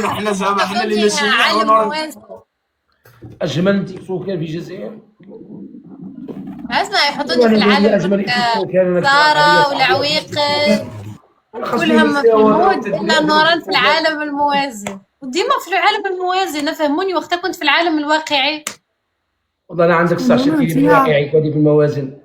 احنا زعما احنا اللي ماشيين عالم موازي. اجمل تيك توكر في الجزائر. اسمع يحطوني في العالم اجمل تيك توكر انا سارة والعويقل كلهم في المود الا نوران في العالم الموازي، وديما في العالم الموازي. نفهموني وقتها كنت في العالم الواقعي. والله انا عندك الصح شي في الواقعي كودي في الموازن.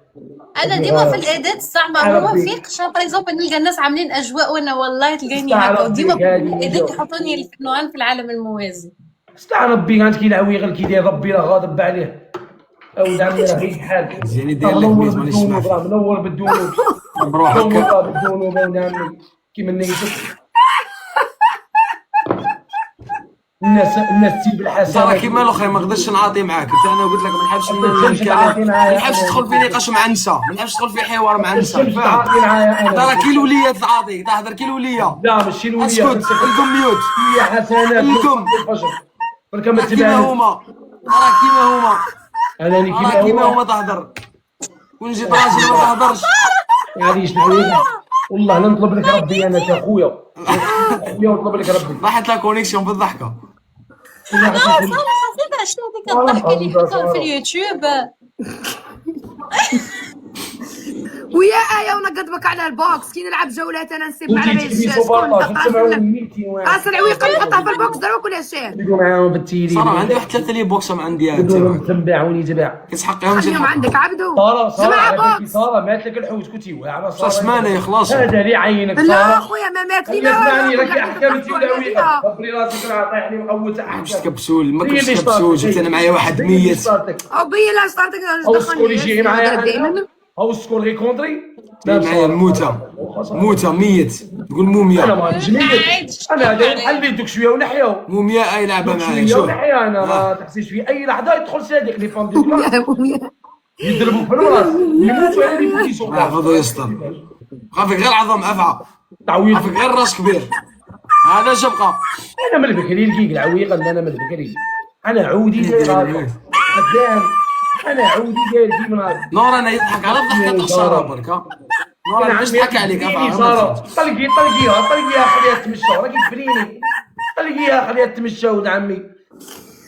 انا ديما في الاداءات الصعبه ما فيقش. باغ اكزومبل نلقى الناس عاملين اجواء وانا والله تلقاني هكا، وديما في الاداءات يحطوني في نوران في العالم الموازي. استع ربي كانت كي العويغل كي داير ربي راه غاضب عليه. او دعمي راه غير حال زين داير لك ميت مانيش نسمع منور بالذنوب بروحك بالذنوب ونعمي كيما نيتك. الناس تجيب الحسنات. راه كيما الاخرين ما نقدرش نعاطي معاك. انت انا قلت لك ما نحبش ما نحبش تدخل في نقاش مع النساء، ما نحبش تدخل في حوار مع النساء. فاهم؟ ترى كي الوليه تعاطي تهضر كي الوليه. لا ماشي الوليه. اسكت الكم ميوت. هي حسنات الكم برك ما كيما هما. ترى كيما هما. انا كيما هما تهضر. ونجي راجل ما تهضرش. معليش العويغل والله نطلب لك ربي انا كاخويا. اخويا نطلب لك ربي. راحت لا كونيكسيون بالضحكه. صار حسيتها شنو هذيك الضحكه اللي يحطوها في اليوتيوب. ويا آية ونقدبك على البوكس كي نلعب جولات انا نسيب على راس العويقة نحطها في البوكس دروك ولا شاه نديرو معاهم بالتيلي. صراحه عندي واحد 3 لي بوكس ما عندي تنباعوني تباع كتحقيهم خليهم عندك عبدو. سارة مات لك الحوت كنتي واعره. صار سمانه خلاص. هذا اللي عينك لا سارة. خويا ما مات لي. اسمعني راكي احكامتي ولا كبري راسك راه طايحني مقوت مش تكبسول ما كنتش تكبسول. جبت انا معايا واحد ميت. او بي لا صارتك او السكول يجي معايا. او السكول غي كونتري. معايا موته ميت تقول موميا. انا ما نجمش انا هذا نحل دوك شويه ونحياو. موميا اي لعبه معايا. شويه ونحيا انا ما تحسيش في اي لحظه يدخل صادق لي فام دو يضربوا في الراس يموتوا على لي بوزيسيون. احفظ ويستر. خافك غير عظم افعى. تعويض خافك غير راس كبير. هذا شبقه. انا من البكري الكيك العويقه انا من البكري. انا عودي داير خدام. انا عودي داير كيما نور انا يضحك على الضحكه تخسرها برك. نور انا باش نضحك عليك طلقيها خليها تمشى راكي تفريني. طلقيها خليها تمشى ولد عمي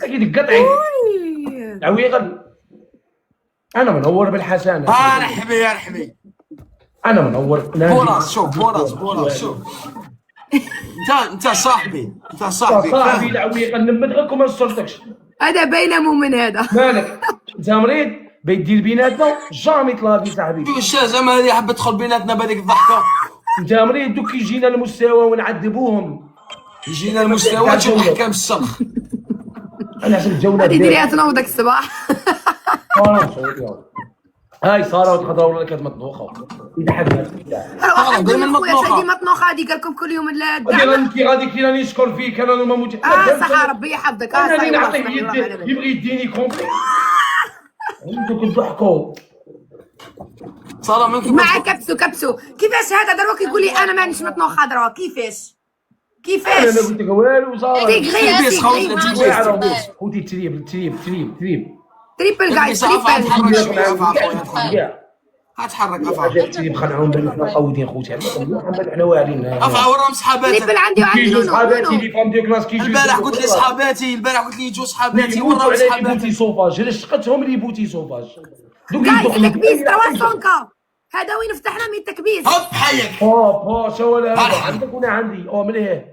راكي تقطعي العويقل. انا منور بالحسنه. رحبي يا رحبي. انا منور بوراس شوف بوراس شوف. انت صاحبي صاحبي العويقل نمدغك وما نصرتكش. هذا باينه مؤمن هذا. مالك انت مريض بيدير بيناتنا جامي طلابي صاحبي. واش زعما هذه حاب تدخل بيناتنا بهذيك الضحكه. انت مريض دوك يجينا المستوى ونعذبوهم. يجينا المستوى تشوف احكام السبخ. انا عشان الجوله هذه ديريها تنوضك الصباح. هاي صارت خضراء ولا كانت مطبوخه يضحك. دائما خويا سيدي مطنوخه هذه قال لكم كل يوم انت غادي كي راني نشكر فيك انا ما موت. صح ربي يحفظك. انا نعطيه يبغي يديني كومبلي. عندك تضحكوا صار ممكن مع كبسو كيفاش هذا دروك يقول لي انا مانيش مطنوخ خضراء. كيفاش انا ما قلت لك والو صار. خوتي تريب تريبل جايز هتحرك افعى تريب خلعهم بالنا مقودين خوتي. محمد احنا واعرين افعى وراهم صحاباتي. تريبل عندي وعندي صحاباتي اللي فهم ديال كلاس كيجيو. البارح قلت لي صحاباتي يجوا صحاباتي وراهم صحاباتي. بوتي صوفاج رشقتهم اللي بوتي صوفاج. التكبيس 300 هذا وين فتحنا من التكبيس. هوب حيك شو ولا عندك ولا عندي مليح.